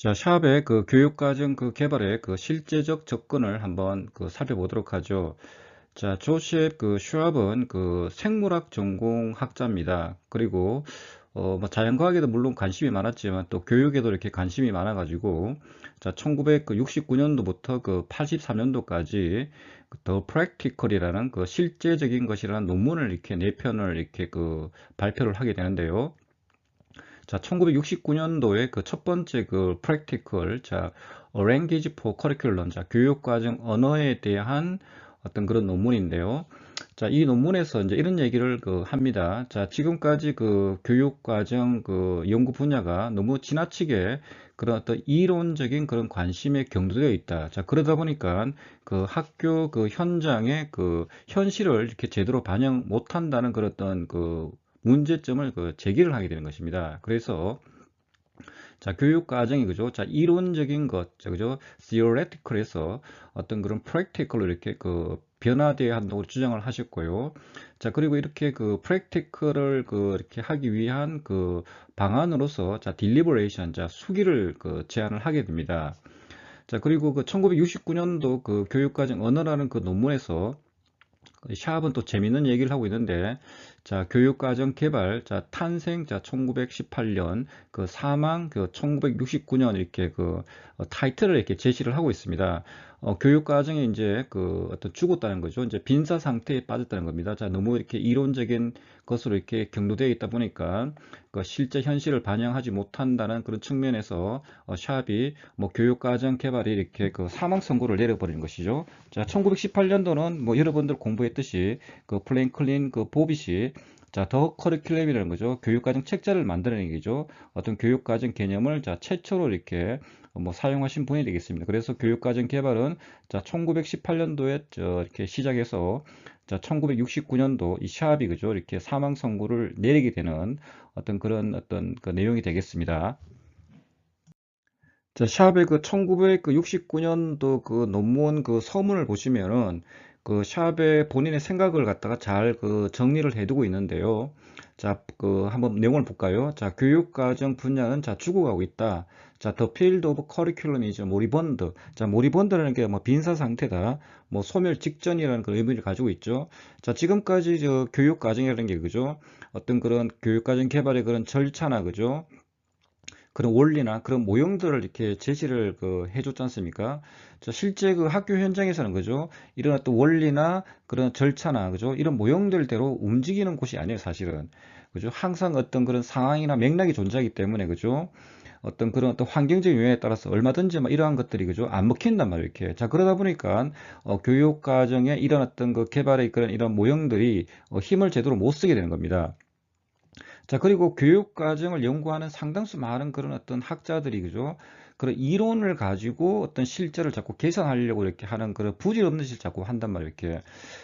자, 샵의 그 교육과정 그 개발의 그 실제적 접근을 한번 살펴보도록 하죠. 자, 조셉 슈왑은 생물학 전공 학자입니다. 그리고 뭐 자연과학에도 물론 관심이 많았지만 또 교육에도 이렇게 관심이 많아가지고 자, 1969년도부터 83년도까지 더 프랙티컬이라는 실제적인 것이라는 논문을 이렇게 4편을 이렇게 발표를 하게 되는데요. 자, 1969년도에 첫 번째 practical, 자, A Language for Curriculum, 자, 교육과정 언어에 대한 어떤 그런 논문인데요. 자, 이 논문에서 이제 이런 얘기를 합니다. 자, 지금까지 교육과정 연구 분야가 너무 지나치게 그런 어떤 이론적인 그런 관심에 경도되어 있다. 자, 그러다 보니까 학교 현장의 현실을 이렇게 제대로 반영 못한다는 그런 어떤 문제점을 제기를 하게 되는 것입니다. 그래서 자, 교육 과정이 그죠? 자, 이론적인 것, 자, 그죠? theoretical에서 어떤 그런 practical로 이렇게 변화되어야 한다고 주장을 하셨고요. 자, 그리고 이렇게 practical을 이렇게 하기 위한 방안으로서 자, deliberation, 자, 수기를 제안을 하게 됩니다. 자, 그리고 1969년도 교육과정 언어라는 논문에서 샵은 또 재밌는 얘기를 하고 있는데, 자, 교육과정 개발, 자, 탄생, 자, 1918년, 사망, 1969년, 이렇게 타이틀을 이렇게 제시를 하고 있습니다. 교육과정에 이제 어떤 죽었다는 거죠. 이제 빈사 상태에 빠졌다는 겁니다. 자, 너무 이렇게 이론적인 것으로 이렇게 경도되어 있다 보니까, 실제 현실을 반영하지 못한다는 그런 측면에서, 샵이 뭐 교육과정 개발이 이렇게 사망 선고를 내려버리는 것이죠. 자, 1918년도는 뭐 여러분들 공부했듯이 플랭클린 보빗이 자, 더 커리큘럼이라는 거죠. 교육과정 책자를 만들어낸 얘기죠. 어떤 교육과정 개념을 자, 최초로 이렇게 뭐 사용하신 분이 되겠습니다. 그래서 교육과정 개발은 자, 1918년도에 이렇게 시작해서 자, 1969년도 이 샵이 그죠. 이렇게 사망 선고를 내리게 되는 어떤 그런 어떤 내용이 되겠습니다. 자, 샵의 1969년도 논문 서문을 보시면은 샵의 본인의 생각을 갖다가 잘 정리를 해두고 있는데요. 자, 한번 내용을 볼까요? 자, 교육과정 분야는 자, 죽어가고 있다. 자, the field of curriculum is moribund. 자, moribund라는 게 뭐 빈사 상태다. 뭐 소멸 직전이라는 그런 의미를 가지고 있죠. 자, 지금까지 교육과정이라는 게 그죠? 어떤 그런 교육과정 개발의 그런 절차나 그죠? 그런 원리나 그런 모형들을 이렇게 제시를 해줬지 않습니까? 자, 실제 학교 현장에서는 그죠? 이런 어떤 원리나 그런 절차나 그죠? 이런 모형들대로 움직이는 곳이 아니에요, 사실은. 그죠? 항상 어떤 그런 상황이나 맥락이 존재하기 때문에 그죠? 어떤 그런 어떤 환경적인 요인에 따라서 얼마든지 막 이러한 것들이 그죠? 안 먹힌단 말이에요, 이렇게. 자, 그러다 보니까 교육 과정에 이런 어떤 개발의 그런 이런 모형들이 힘을 제대로 못 쓰게 되는 겁니다. 자, 그리고 교육 과정을 연구하는 상당수 많은 그런 어떤 학자들이 그죠? 그런 이론을 가지고 어떤 실제를 자꾸 계산하려고 이렇게 하는 그런 부질없는 짓을 자꾸 한단 말이에요, 이렇게.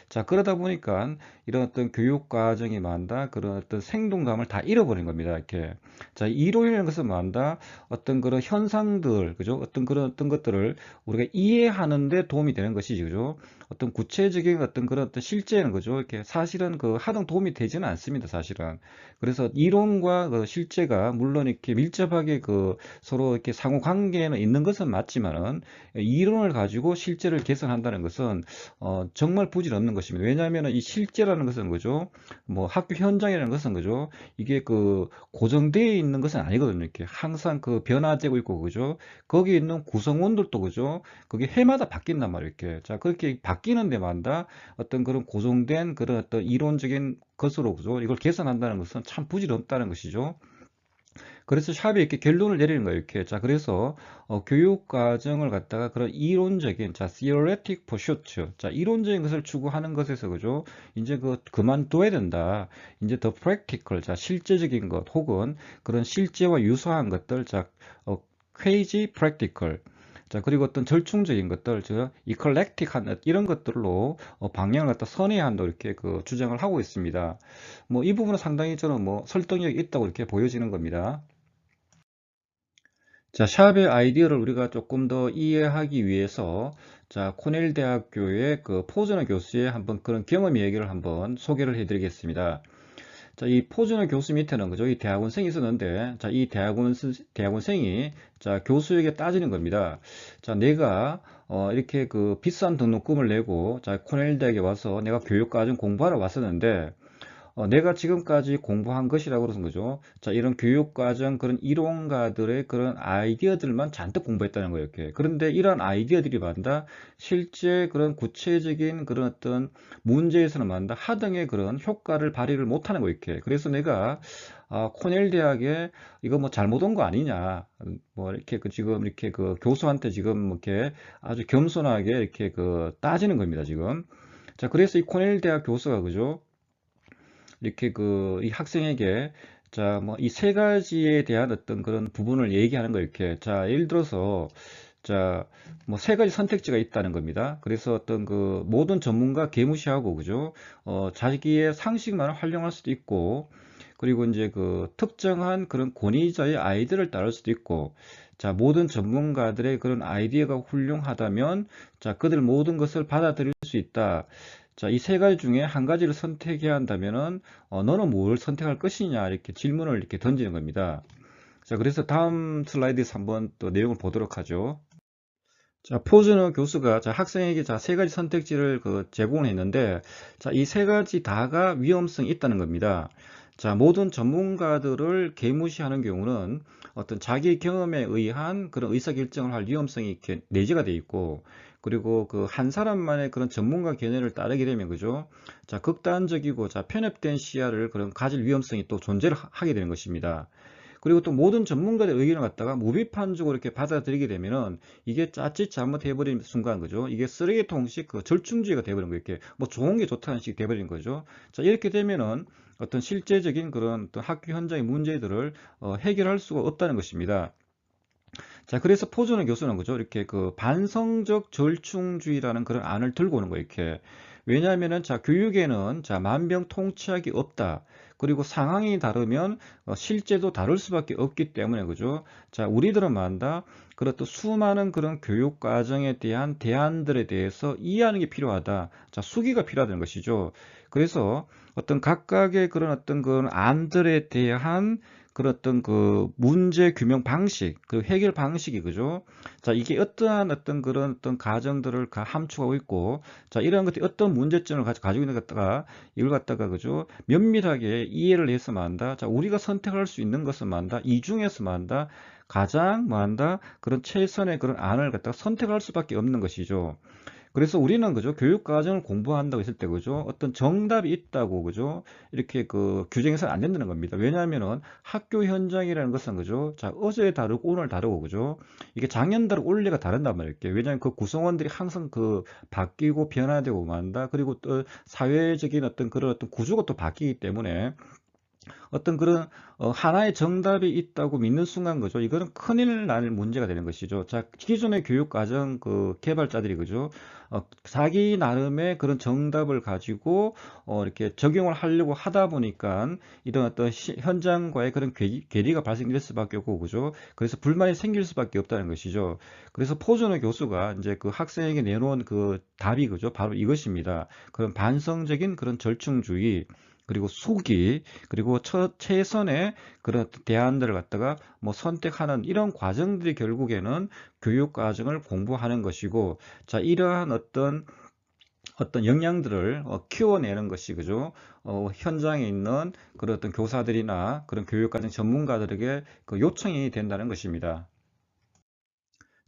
자, 그러다 보니까 이런 어떤 교육 과정이 만다 그런 어떤 생동감을 다 잃어버린 겁니다, 이렇게. 자, 이론이라는 것은 만다 어떤 그런 현상들, 그죠? 어떤 그런 어떤 것들을 우리가 이해하는 데 도움이 되는 것이지, 그죠? 어떤 구체적인 어떤 그런 어떤 실제는 그죠? 이렇게 사실은 하등 도움이 되지는 않습니다, 사실은. 그래서 이론과 실제가 물론 이렇게 밀접하게 서로 이렇게 상호 관계는 있는 것은 맞지만은 이론을 가지고 실제를 개선한다는 것은 정말 부질없는 것입니다. 왜냐하면 이 실제라는 것은 그죠? 뭐 학교 현장이라는 것은 그죠? 이게 고정되어 있는 것은 아니거든요. 이렇게 항상 변화되고 있고 그죠? 거기 있는 구성원들도 그죠? 그게 해마다 바뀐단 말이에요. 이렇게. 자, 그렇게 바뀌는 데마다 어떤 그런 고정된 그런 어떤 이론적인 것으로 그죠? 이걸 개선한다는 것은 참 부질없다는 것이죠. 그래서 샵이 이렇게 결론을 내리는 거예요. 이렇게. 자, 그래서 교육 과정을 갖다가 그런 이론적인 자, theoretic pursuit. 자, 이론적인 것을 추구하는 것에서 그죠? 이제 그만둬야 된다. 이제 더 practical. 자, 실제적인 것 혹은 그런 실제와 유사한 것들. 자, quasi practical. 자, 그리고 어떤 절충적인 것들, 즉, 이컬렉틱한 이런 것들로 방향을 갖다 선회해야 한다 이렇게 주장을 하고 있습니다. 뭐 이 부분은 상당히 저는 뭐 설득력이 있다고 이렇게 보여지는 겁니다. 자, 샵의 아이디어를 우리가 조금 더 이해하기 위해서 자, 코넬 대학교의 포즈너 교수의 한번 그런 경험 얘기를 한번 소개를 해 드리겠습니다. 자, 이 포준호 교수 밑에는 그죠? 이 대학원생이 있었는데, 자, 이 대학원생이 자, 교수에게 따지는 겁니다. 자, 내가 이렇게 그 비싼 등록금을 내고 자, 코넬 대학에 와서 내가 교육과정 공부하러 왔었는데 내가 지금까지 공부한 것이라고 그러는 거죠. 자, 이런 교육과정 그런 이론가들의 그런 아이디어들만 잔뜩 공부했다는 거예요. 이렇게. 그런데 이런 아이디어들이 만다 실제 그런 구체적인 그런 어떤 문제에서는 만다 하등의 그런 효과를 발휘를 못하는 거예요. 이렇게. 그래서 내가 코넬 대학에 이거 뭐 잘못 온 거 아니냐. 뭐 이렇게 그 지금 이렇게 그 교수한테 지금 뭐 이렇게 아주 겸손하게 이렇게 그 따지는 겁니다. 지금. 자, 그래서 이 코넬 대학 교수가 그죠? 이렇게 그 이 학생에게 자 뭐 이 세 가지에 대한 어떤 그런 부분을 얘기하는 거 이렇게 자 예를 들어서 자 뭐 세 가지 선택지가 있다는 겁니다. 그래서 어떤 그 모든 전문가 개무시하고 그죠? 자기의 상식만 활용할 수도 있고 그리고 이제 그 특정한 그런 권위자의 아이디어를 따를 수도 있고 자 모든 전문가들의 그런 아이디어가 훌륭하다면 자 그들 모든 것을 받아들일 수 있다. 자, 이 세 가지 중에 한 가지를 선택해야 한다면은, 너는 뭘 선택할 것이냐, 이렇게 질문을 이렇게 던지는 겁니다. 자, 그래서 다음 슬라이드에서 한번 또 내용을 보도록 하죠. 자, 포즈너 교수가 자, 학생에게 자, 세 가지 선택지를 그 제공을 했는데, 자, 이 세 가지 다가 위험성이 있다는 겁니다. 자, 모든 전문가들을 개무시하는 경우는 어떤 자기 경험에 의한 그런 의사결정을 할 위험성이 이렇게 내재가 돼 있고, 그리고 그 한 사람만의 그런 전문가 견해를 따르게 되면 그죠? 자, 극단적이고 자, 편협된 시야를 그런 가질 위험성이 또 존재를 하게 되는 것입니다. 그리고 또 모든 전문가의 의견을 갖다가 무비판적으로 이렇게 받아들이게 되면은 이게 짜릿 잘못해버리는 순간 그죠? 이게 쓰레기통식 그 절충주의가 돼버린 거예요. 이렇게 뭐 좋은 게 좋다는 식이 돼버린 거죠. 자, 이렇게 되면은 어떤 실제적인 그런 어떤 학교 현장의 문제들을 해결할 수가 없다는 것입니다. 자, 그래서 포즈너 교수는 그죠? 이렇게 그 반성적 절충주의라는 그런 안을 들고 오는 거예요. 이렇게. 왜냐하면은 자, 교육에는 자, 만병통치약이 없다. 그리고 상황이 다르면 실제도 다를 수밖에 없기 때문에 그죠? 자, 우리들은 만다 그런 또 수많은 그런 교육 과정에 대한 대안들에 대해서 이해하는 게 필요하다. 자, 수기가 필요하다는 것이죠. 그래서 어떤 각각의 그런 어떤 그런 안들에 대한 그런 어떤 그 문제 규명 방식, 그 해결 방식이 그죠? 자, 이게 어떠한 어떤 그런 어떤 가정들을 함축하고 있고, 자, 이러한 것들이 어떤 문제점을 가지고 있는 것 갖다가 이걸 갖다가 그죠? 면밀하게 이해를 해서만 한다. 자, 우리가 선택할 수 있는 것은 만다. 이 중에서만 한다. 가장 만다. 그런 최선의 그런 안을 갖다가 선택할 수밖에 없는 것이죠. 그래서 우리는 그죠 교육 과정을 공부한다고 했을 때 그죠 어떤 정답이 있다고 그죠 이렇게 그 규정해서는 안 된다는 겁니다. 왜냐하면은 학교 현장이라는 것은 그죠 자 어제 다르고 오늘 다르고 그죠 이게 작년 다르고 올해가 다른단 말이에요. 왜냐하면 그 구성원들이 항상 그 바뀌고 변화되고 만다. 그리고 또 사회적인 어떤 그런 어떤 구조가 또 바뀌기 때문에 어떤 그런 하나의 정답이 있다고 믿는 순간 그죠 이거는 큰일 날 문제가 되는 것이죠. 자, 기존의 교육 과정 그 개발자들이 그죠 자기 나름의 그런 정답을 가지고 이렇게 적용을 하려고 하다 보니까 이런 어떤 현장과의 그런 괴리가 발생될 수밖에 없고 그죠 그래서 불만이 생길 수밖에 없다는 것이죠. 그래서 포준호 교수가 이제 그 학생에게 내놓은 그 답이 그죠 바로 이것입니다. 그런 반성적인 그런 절충주의 그리고 수기 그리고 최선의 그런 대안들을 갖다가 뭐 선택하는 이런 과정들이 결국에는 교육 과정을 공부하는 것이고 자 이러한 어떤 역량들을 키워내는 것이 그죠 현장에 있는 그런 어떤 교사들이나 그런 교육과정 전문가들에게 그 요청이 된다는 것입니다.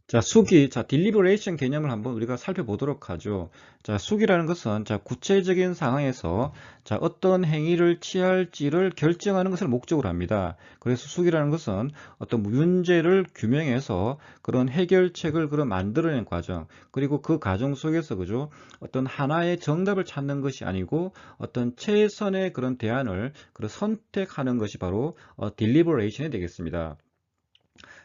자, 수기, 자, 딜리버레이션 개념을 한번 우리가 살펴보도록 하죠. 자, 수기라는 것은 자, 구체적인 상황에서 자, 어떤 행위를 취할지를 결정하는 것을 목적으로 합니다. 그래서 수기라는 것은 어떤 문제를 규명해서 그런 해결책을 그런 만들어낸 과정, 그리고 그 과정 속에서 그죠? 어떤 하나의 정답을 찾는 것이 아니고 어떤 최선의 그런 대안을 그런 선택하는 것이 바로 딜리버레이션이 되겠습니다.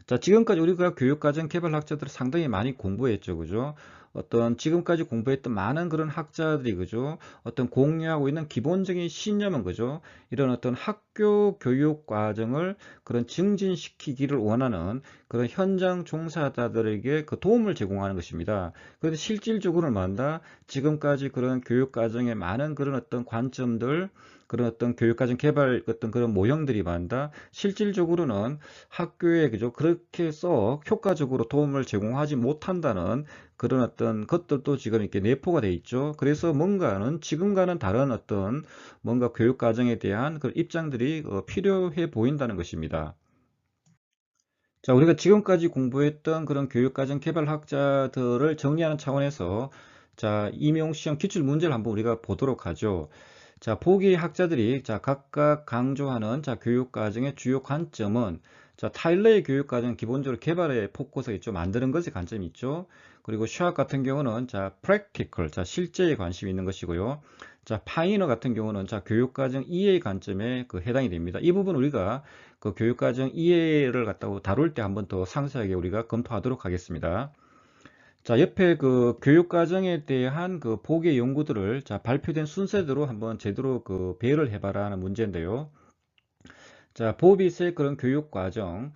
자, 지금까지 우리가 교육과정 개발학자들을 상당히 많이 공부했죠. 그죠? 어떤 지금까지 공부했던 많은 그런 학자들이 그죠? 어떤 공유하고 있는 기본적인 신념은 그죠? 이런 어떤 학교 교육 과정을 그런 증진시키기를 원하는 그런 현장 종사자들에게 그 도움을 제공하는 것입니다. 그런데 실질적으로는 만다 지금까지 그런 교육 과정의 많은 그런 어떤 관점들 그런 어떤 교육과정 개발 어떤 그런 모형들이 많다. 실질적으로는 학교에 그죠 그렇게 썩 효과적으로 도움을 제공하지 못한다는 그런 어떤 것들도 지금 이렇게 내포가 돼 있죠. 그래서 뭔가는 지금과는 다른 어떤 뭔가 교육과정에 대한 그런 입장들이 필요해 보인다는 것입니다. 자, 우리가 지금까지 공부했던 그런 교육과정 개발학자들을 정리하는 차원에서 자, 임용시험 기출 문제를 한번 우리가 보도록 하죠. 자, 보기 학자들이 자, 각각 강조하는 자, 교육과정의 주요 관점은 자, 타일러의 교육과정 기본적으로 개발에 포커스가 있죠. 만드는 것에 관점이 있죠. 그리고 샤업 같은 경우는 자, practical, 자, 실제에 관심이 있는 것이고요. 자, 파이너 같은 경우는 자, 교육과정 이해의 관점에 해당이 됩니다. 이 부분 우리가 그 교육과정 이해를 갖다가 다룰 때 한번 더 상세하게 우리가 검토하도록 하겠습니다. 자, 옆에 그 교육과정에 대한 그 보기의 연구들을 자, 발표된 순서대로 한번 제대로 배열을 해봐라 하는 문제인데요. 자, 보빗의 그런 교육과정은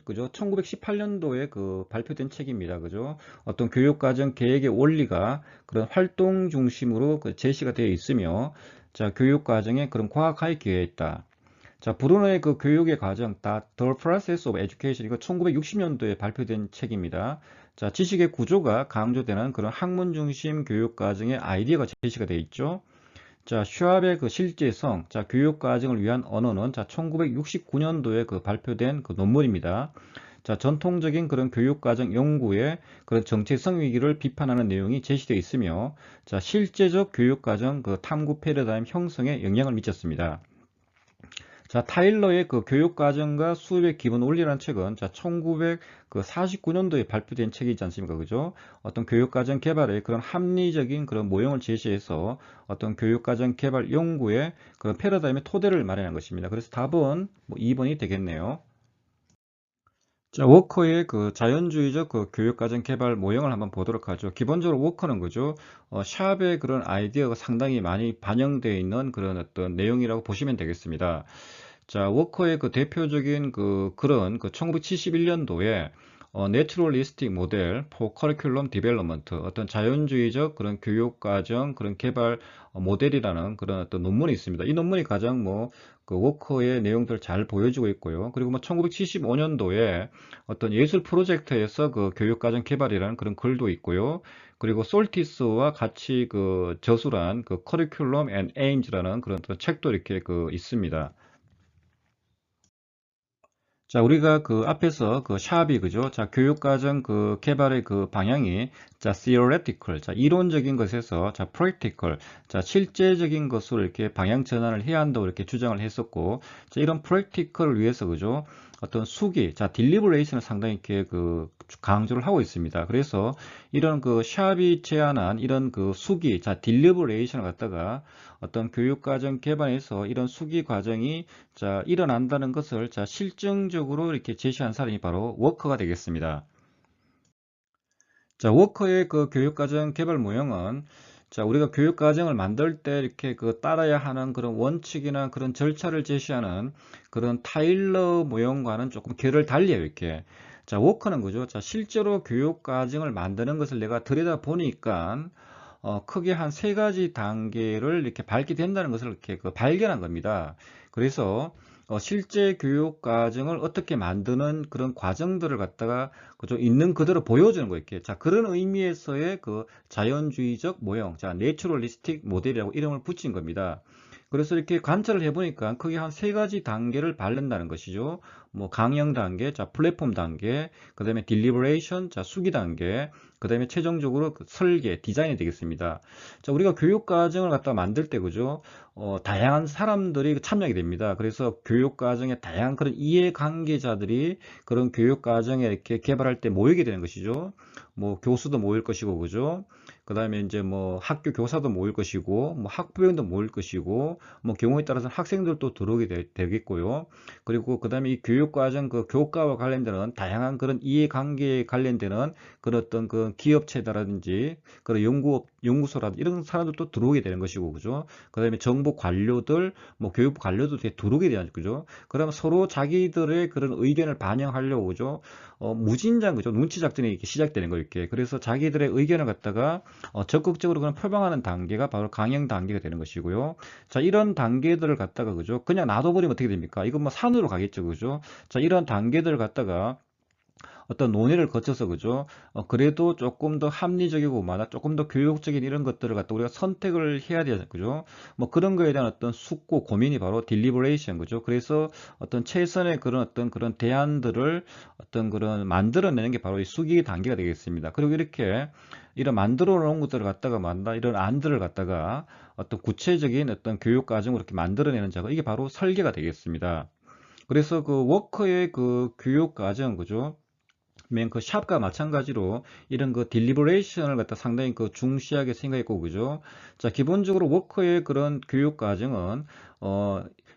그죠? 1918년도에 발표된 책입니다. 그죠? 어떤 교육과정 계획의 원리가 그런 활동 중심으로 제시가 되어 있으며, 자, 교육과정에 그런 과학화에 기여했다. 자, 브루너의 교육의 과정, The Process of Education, 이거 1960년도에 발표된 책입니다. 자, 지식의 구조가 강조되는 그런 학문 중심 교육 과정의 아이디어가 제시가 되어 있죠. 자, 슈압의 실제성, 자, 교육 과정을 위한 언어는 자, 1969년도에 발표된 논문입니다. 자, 전통적인 그런 교육 과정 연구의 그런 정체성 위기를 비판하는 내용이 제시되어 있으며, 자, 실제적 교육 과정 탐구 패러다임 형성에 영향을 미쳤습니다. 자, 타일러의 교육과정과 수업의 기본 원리라는 책은 자, 1949년도에 발표된 책이지 않습니까? 그죠? 어떤 교육과정 개발의 그런 합리적인 그런 모형을 제시해서 어떤 교육과정 개발 연구의 그런 패러다임의 토대를 마련한 것입니다. 그래서 답은 2번이 되겠네요. 자, 워커의 자연주의적 교육과정 개발 모형을 한번 보도록 하죠. 기본적으로 워커는 그죠? 샵의 그런 아이디어가 상당히 많이 반영되어 있는 그런 어떤 내용이라고 보시면 되겠습니다. 자, 워커의 대표적인 그런 1971년도에 내추럴리스틱 모델 for curriculum development, 어떤 자연주의적 그런 교육과정 그런 개발 모델이라는 그런 어떤 논문이 있습니다. 이 논문이 가장 워커의 내용들을 잘 보여주고 있고요. 그리고 1975년도에 어떤 예술 프로젝트에서 교육과정 개발이라는 그런 글도 있고요. 그리고 솔티스와 같이 저술한 Curriculum and Aims라는 그런 또 책도 이렇게 있습니다. 자, 우리가 앞에서 샵이 그죠? 자, 교육과정 개발의 방향이 자, theoretical, 자, 이론적인 것에서 자, practical, 자, 실제적인 것으로 이렇게 방향 전환을 해야 한다고 이렇게 주장을 했었고, 자, 이런 practical을 위해서 그죠? 어떤 수기, 자, deliberation을 상당히 이렇게 강조를 하고 있습니다. 그래서 이런 샵이 제안한 이런 수기, 자, deliberation을 갖다가 어떤 교육과정 개발에서 이런 수기 과정이 자, 일어난다는 것을 자, 실증적으로 이렇게 제시한 사람이 바로 워커가 되겠습니다. 자, 워커의 교육과정 개발 모형은 자, 우리가 교육과정을 만들 때 이렇게 따라야 하는 그런 원칙이나 그런 절차를 제시하는 그런 타일러 모형과는 조금 결을 달리해요, 이렇게. 자, 워커는 그죠? 자, 실제로 교육과정을 만드는 것을 내가 들여다 보니까 크게 한 세 가지 단계를 이렇게 밟게 된다는 것을 이렇게 발견한 겁니다. 그래서 실제 교육 과정을 어떻게 만드는 그런 과정들을 갖다가 그죠 있는 그대로 보여주는 거 이렇게 자 그런 의미에서의 자연주의적 모형 자 내추럴리스틱 모델이라고 이름을 붙인 겁니다. 그래서 이렇게 관찰을 해보니까 크게 한 세 가지 단계를 밟는다는 것이죠. 뭐 강형 단계, 자 플랫폼 단계, 그 다음에 딜리버레이션, 자 수기 단계, 그 다음에 최종적으로 설계, 디자인이 되겠습니다. 자 우리가 교육 과정을 갖다 만들 때 그죠? 다양한 사람들이 참여하게 됩니다. 그래서 교육 과정에 다양한 그런 이해관계자들이 그런 교육 과정에 이렇게 개발할 때 모이게 되는 것이죠. 뭐 교수도 모일 것이고 그죠? 그 다음에 이제 뭐 학교 교사도 모일 것이고 뭐 학부형도 모일 것이고 뭐 경우에 따라서는 학생들도 들어오게 되겠고요. 그리고 그 다음에 이 교육과정 교과와 관련되는 다양한 그런 이해관계에 관련되는 그런 어떤 기업체다라든지 그런 연구소라든지 이런 사람들도 들어오게 되는 것이고 그죠. 그 다음에 정부 관료들 뭐 교육부 관료도 들어오게 되는 거죠. 그러면 서로 자기들의 그런 의견을 반영하려고 그죠. 무진장 그죠. 눈치 작전이 이렇게 시작되는 거 이렇게. 그래서 자기들의 의견을 갖다가 적극적으로 그런 표방하는 단계가 바로 강행 단계가 되는 것이고요. 자, 이런 단계들을 갖다가 그죠? 그냥 놔둬버리면 어떻게 됩니까? 이건 뭐 산으로 가겠죠, 그죠? 자, 이런 단계들을 갖다가 어떤 논의를 거쳐서 그죠? 그래도 조금 더 합리적이고 조금 더 교육적인 이런 것들을 갖다 우리가 선택을 해야 되잖아요, 그죠? 뭐 그런 거에 대한 어떤 숙고 고민이 바로 딜리버레이션 그죠? 그래서 어떤 최선의 그런 어떤 그런 대안들을 어떤 그런 만들어내는 게 바로 이 수기 단계가 되겠습니다. 그리고 이렇게 이런 만들어 놓은 것들을 갖다가 이런 안들을 갖다가 어떤 구체적인 어떤 교육 과정으로 이렇게 만들어내는 작업 이게 바로 설계가 되겠습니다. 그래서 그 워커의 그 교육 과정 그죠? 그 샵과 마찬가지로 이런 그 딜리버레이션을 갖다 상당히 그 중시하게 생각했고 그죠. 자, 기본적으로 워커의 그런 교육 과정은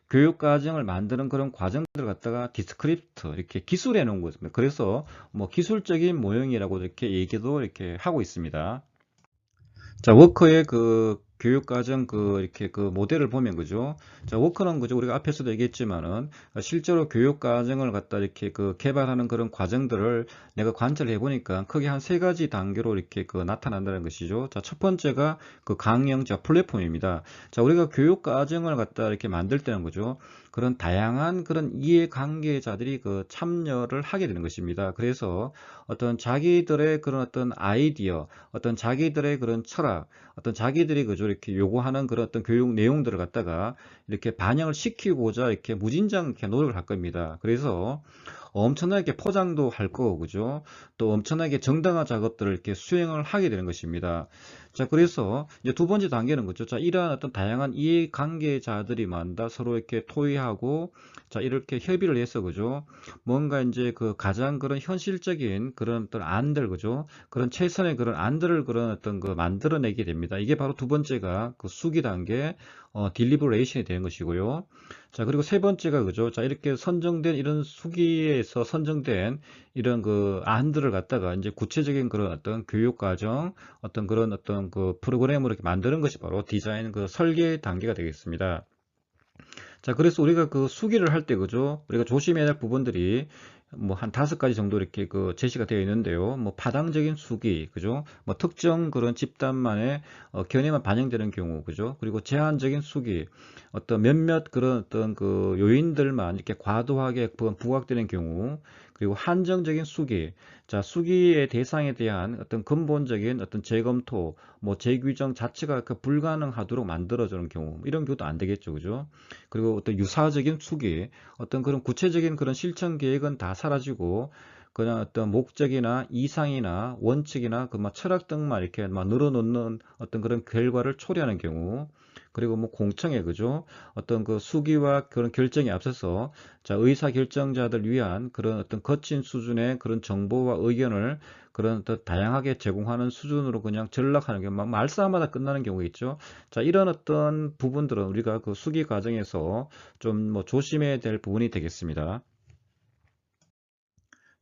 교육 과정을 만드는 그런 과정들을 갖다가 디스크립트 이렇게 기술해 놓은 거습니다. 그래서 뭐 기술적인 모형이라고 이렇게 얘기도 이렇게 하고 있습니다. 자, 워커의 그 교육과정 이렇게 그 모델을 보면 그죠. 자, 워커는 그죠. 우리가 앞에서도 얘기했지만은 실제로 교육과정을 갖다 이렇게 그 개발하는 그런 과정들을 내가 관찰해 보니까 크게 한 세 가지 단계로 이렇게 그 나타난다는 것이죠. 자, 첫 번째가 그 강령, 플랫폼입니다. 자, 우리가 교육과정을 갖다 이렇게 만들 때는 그죠. 그런 다양한 그런 이해관계자들이 그 참여를 하게 되는 것입니다. 그래서 어떤 자기들의 그런 어떤 아이디어, 어떤 자기들의 그런 철학, 어떤 자기들이 그저 이렇게 요구하는 그런 어떤 교육 내용들을 갖다가 이렇게 반영을 시키고자 이렇게 무진장 이렇게 노력을 할 겁니다. 그래서 엄청나게 포장도 할 거고, 그죠? 또 엄청나게 정당화 작업들을 이렇게 수행을 하게 되는 것입니다. 자, 그래서 이제 두 번째 단계는 그죠? 자, 이러한 어떤 다양한 이해관계자들이 만다 서로 이렇게 토의하고, 자, 이렇게 협의를 해서, 그죠? 뭔가 이제 그 가장 그런 현실적인 그런 어떤 안들, 그죠? 그런 최선의 그런 안들을 그런 어떤 그 만들어내게 됩니다. 이게 바로 두 번째가 그 수기 단계, 딜리버레이션이 되는 것이고요. 자, 그리고 세 번째가 그죠? 자, 이렇게 선정된 이런 수기에서 선정된 이런 그 안들을 갖다가 이제 구체적인 그런 어떤 교육 과정, 어떤 그런 어떤 그 프로그램으로 이렇게 만드는 것이 바로 디자인 그 설계 단계가 되겠습니다. 자, 그래서 우리가 그 수기를 할 때, 그죠? 우리가 조심해야 할 부분들이 뭐 한 5가지 정도 이렇게 그 제시가 되어 있는데요. 뭐 파당적인 수기, 그죠? 뭐 특정 그런 집단만의 견해만 반영되는 경우, 그죠? 그리고 제한적인 수기, 어떤 몇몇 그런 어떤 그 요인들만 이렇게 과도하게 부각되는 경우, 그리고 한정적인 수기, 자, 수기의 대상에 대한 어떤 근본적인 어떤 재검토, 뭐 재규정 자체가 그 불가능하도록 만들어주는 경우, 이런 경우도 안 되겠죠, 그죠? 그리고 어떤 유사적인 수기, 어떤 그런 구체적인 그런 실천 계획은 다 사라지고 그냥 어떤 목적이나 이상이나 원칙이나 그 막 철학 등만 이렇게 막 늘어놓는 어떤 그런 결과를 초래하는 경우, 그리고 뭐 공청회 그죠? 어떤 그 수기와 그런 결정에 앞서서 자, 의사 결정자들 위한 그런 어떤 거친 수준의 그런 정보와 의견을 그런 더 다양하게 제공하는 수준으로 그냥 전락하는 경우, 막 말싸움마다 끝나는 경우가 있죠. 자, 이런 어떤 부분들은 우리가 그 수기 과정에서 좀 뭐 조심해야 될 부분이 되겠습니다.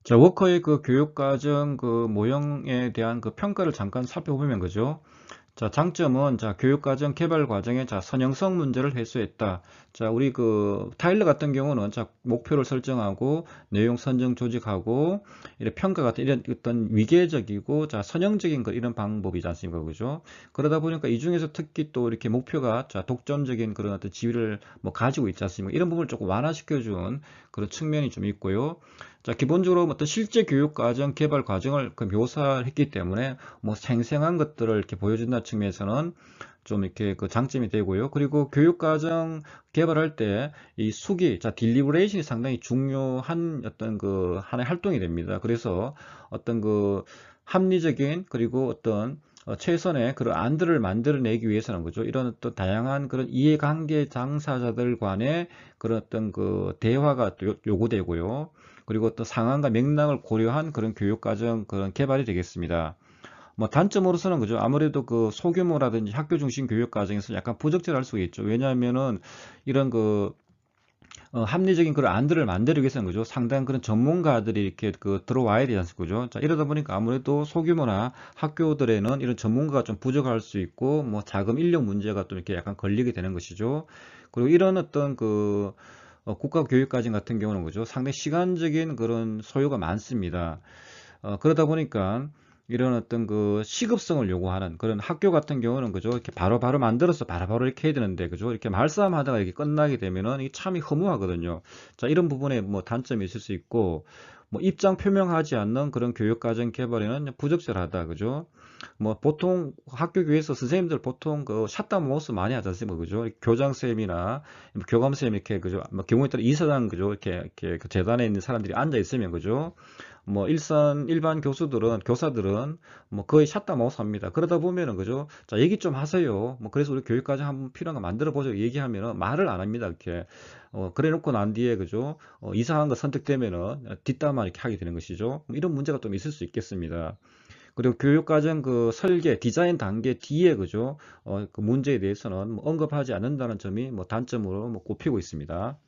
자, 워커의 그 교육 과정 그 모형에 대한 그 평가를 잠깐 살펴보면 그죠? 자, 장점은 자, 교육과정 개발 과정에 자, 선형성 문제를 해소했다. 자, 우리 그 타일러 같은 경우는 자, 목표를 설정하고 내용 선정 조직하고 이런 평가 같은 이런 어떤 위계적이고 자, 선형적인 거 이런 방법이지 않습니까? 그죠? 그러다 보니까 이 중에서 특히 또 이렇게 목표가 자, 독점적인 그런 어떤 지위를 뭐 가지고 있지 않습니까? 이런 부분을 조금 완화시켜 준 그런 측면이 좀 있고요. 자, 기본적으로 어떤 실제 교육 과정 개발 과정을 그 묘사했기 때문에 뭐 생생한 것들을 이렇게 보여준다는 측면에서는 좀 이렇게 그 장점이 되고요. 그리고 교육과정 개발할 때 이 수기, 자, 딜리버레이션이 상당히 중요한 어떤 그 하나의 활동이 됩니다. 그래서 어떤 그 합리적인 그리고 어떤 최선의 그런 안들을 만들어내기 위해서는 그죠. 이런 어떤 다양한 그런 이해관계 당사자들 간의 그런 어떤 그 대화가 또 요구되고요. 그리고 또 상황과 맥락을 고려한 그런 교육과정 그런 개발이 되겠습니다. 뭐 단점으로서는 그죠. 아무래도 그 소규모라든지 학교 중심 교육 과정에서 약간 부적절할 수 있죠. 왜냐하면은 이런 그 합리적인 그런 안들을 만들기 위해서는 그죠. 상당한 그런 전문가들이 이렇게 그 들어와야 되지 않습니까? 그죠. 자, 이러다 보니까 아무래도 소규모나 학교들에는 이런 전문가가 좀 부족할 수 있고 뭐 자금 인력 문제가 또 이렇게 약간 걸리게 되는 것이죠. 그리고 이런 어떤 그 국가교육과정 같은 경우는 그죠. 상당히 시간적인 그런 소요가 많습니다. 그러다 보니까 이런 어떤 그 시급성을 요구하는 그런 학교 같은 경우는 그죠, 이렇게 바로바로 만들어서 바로바로 이렇게 해야 되는데 그죠, 이렇게 말싸움 하다가 이렇게 끝나게 되면은 이게 참이 허무하거든요. 자, 이런 부분에 뭐 단점이 있을 수 있고, 뭐 입장 표명하지 않는 그런 교육과정 개발에는 부적절하다, 그죠. 뭐 보통 학교 교에서 선생님들 보통 그 샷다운 마우스 많이 하지 않습니까, 그죠. 교장 선생님이나 뭐 교감 선생님 이렇게 그죠, 뭐 경우에 따라 이사장 그죠, 이렇게 그 재단에 있는 사람들이 앉아 있으면 그죠, 뭐 일반 교수들은 교사들은 뭐 거의 샷다 마우스 합니다. 그러다 보면은 그죠, 자 얘기 좀 하세요, 뭐 그래서 우리 교육과정 한번 필요한 거 만들어 보죠 얘기하면은 말을 안 합니다. 이렇게 그래 놓고 난 뒤에 그죠, 이상한 거 선택되면은 뒷담화 이렇게 하게 되는 것이죠. 뭐 이런 문제가 좀 있을 수 있겠습니다. 그리고 교육과정 그 설계 디자인 단계 뒤에 그죠, 그 문제에 대해서는 뭐 언급하지 않는다는 점이 뭐 단점으로 뭐 꼽히고 있습니다.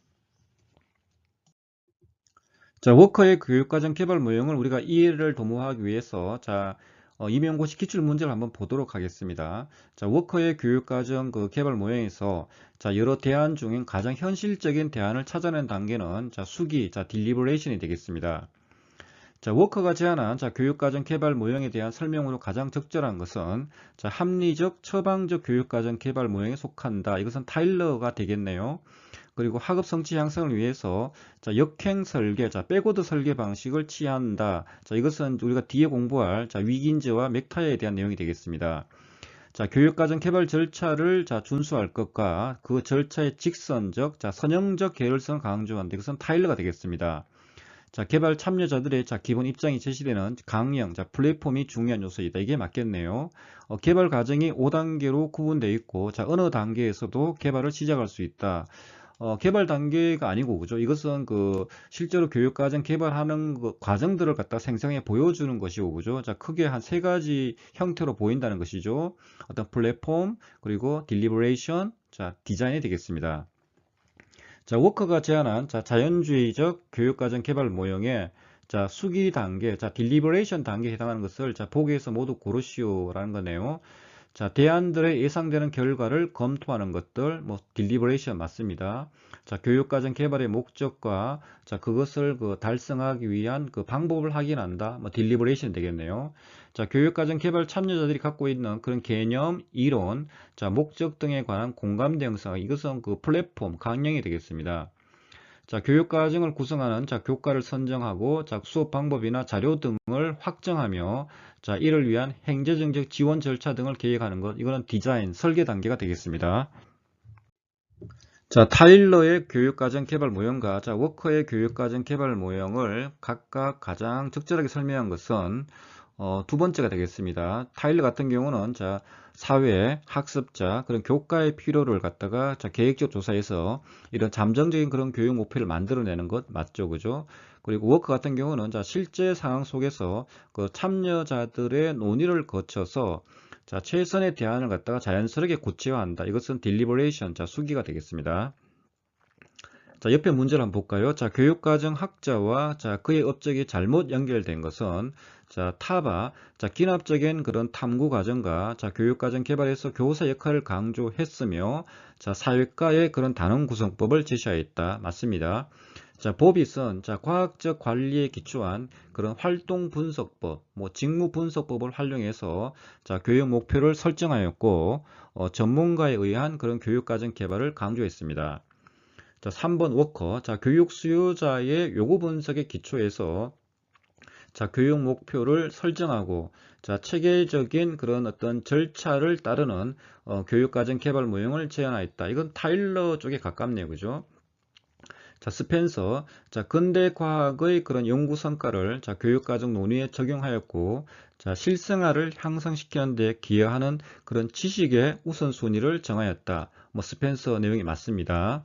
자, 워커의 교육과정 개발 모형을 우리가 이해를 도모하기 위해서, 자, 임용고시 기출문제를 한번 보도록 하겠습니다. 자, 워커의 교육과정 그 개발 모형에서, 자, 여러 대안 중인 가장 현실적인 대안을 찾아낸 단계는, 자, 수기, 자, 딜리버레이션이 되겠습니다. 자, 워커가 제안한, 자, 교육과정 개발 모형에 대한 설명으로 가장 적절한 것은, 자, 합리적, 처방적 교육과정 개발 모형에 속한다. 이것은 타일러가 되겠네요. 그리고 학업 성취 향상을 위해서, 자, 역행 설계, 자, 백워드 설계 방식을 취한다. 자, 이것은 우리가 뒤에 공부할, 자, 위긴즈와 맥타이어에 대한 내용이 되겠습니다. 자, 교육과정 개발 절차를, 자, 준수할 것과 그 절차의 직선적, 자, 선형적 계열성을 강조한다. 이것은 타일러가 되겠습니다. 자, 개발 참여자들의, 자, 기본 입장이 제시되는 강령, 자, 플랫폼이 중요한 요소이다. 이게 맞겠네요. 개발 과정이 5단계로 구분되어 있고, 자, 어느 단계에서도 개발을 시작할 수 있다. 개발 단계가 아니고, 그죠? 이것은 그 실제로 교육과정 개발하는 그 과정들을 갖다 생생하게 보여주는 것이고, 그죠? 자, 크게 한 세 가지 형태로 보인다는 것이죠. 어떤 플랫폼, 그리고 딜리버레이션, 자, 디자인이 되겠습니다. 자, 워커가 제안한, 자, 자연주의적 교육과정 개발 모형에, 자, 수기 단계, 자, 딜리버레이션 단계에 해당하는 것을, 자, 보기에서 모두 고르시오라는 거네요. 자, 대안들의 예상되는 결과를 검토하는 것들, 뭐, 딜리버레이션 맞습니다. 자, 교육과정 개발의 목적과, 자, 그것을 그 달성하기 위한 그 방법을 확인한다. 뭐, 딜리버레이션 되겠네요. 자, 교육과정 개발 참여자들이 갖고 있는 그런 개념, 이론, 자, 목적 등에 관한 공감대 형성, 이것은 그 플랫폼, 강령이 되겠습니다. 자, 교육과정을 구성하는, 자, 교과를 선정하고, 자, 수업 방법이나 자료 등을 확정하며, 자, 이를 위한 행정적 지원 절차 등을 계획하는 것, 이거는 디자인, 설계 단계가 되겠습니다. 자, 타일러의 교육과정 개발 모형과, 자, 워커의 교육과정 개발 모형을 각각 가장 적절하게 설명한 것은, 두 번째가 되겠습니다. 타일러 같은 경우는, 자, 사회, 학습자, 그런 교과의 필요를 갖다가, 자, 계획적 조사해서 이런 잠정적인 그런 교육 목표를 만들어내는 것 맞죠, 그죠? 그리고 워커 같은 경우는, 자, 실제 상황 속에서 그 참여자들의 논의를 거쳐서, 자, 최선의 대안을 갖다가 자연스럽게 구체화한다. 이것은 딜리버레이션, 자, 수기가 되겠습니다. 자, 옆에 문제를 한번 볼까요? 자, 교육과정 학자와, 자, 그의 업적이 잘못 연결된 것은, 자, 타바, 자, 기납적인 그런 탐구 과정과, 자, 교육과정 개발에서 교사 역할을 강조했으며, 자, 사회과의 그런 단원 구성법을 제시하였다. 맞습니다. 자, 보빗은, 자, 과학적 관리에 기초한 그런 활동 분석법, 뭐, 직무 분석법을 활용해서, 자, 교육 목표를 설정하였고, 전문가에 의한 그런 교육과정 개발을 강조했습니다. 자, 3번 워커. 자, 교육 수요자의 요구 분석에 기초해서, 자, 교육 목표를 설정하고, 자, 체계적인 그런 어떤 절차를 따르는 교육과정 개발 모형을 제안하였다. 이건 타일러 쪽에 가깝네요. 그죠? 자, 스펜서. 자, 근대 과학의 그런 연구 성과를, 자, 교육과정 논의에 적용하였고, 자, 실생활을 향상시키는 데 기여하는 그런 지식의 우선순위를 정하였다. 뭐, 스펜서 내용이 맞습니다.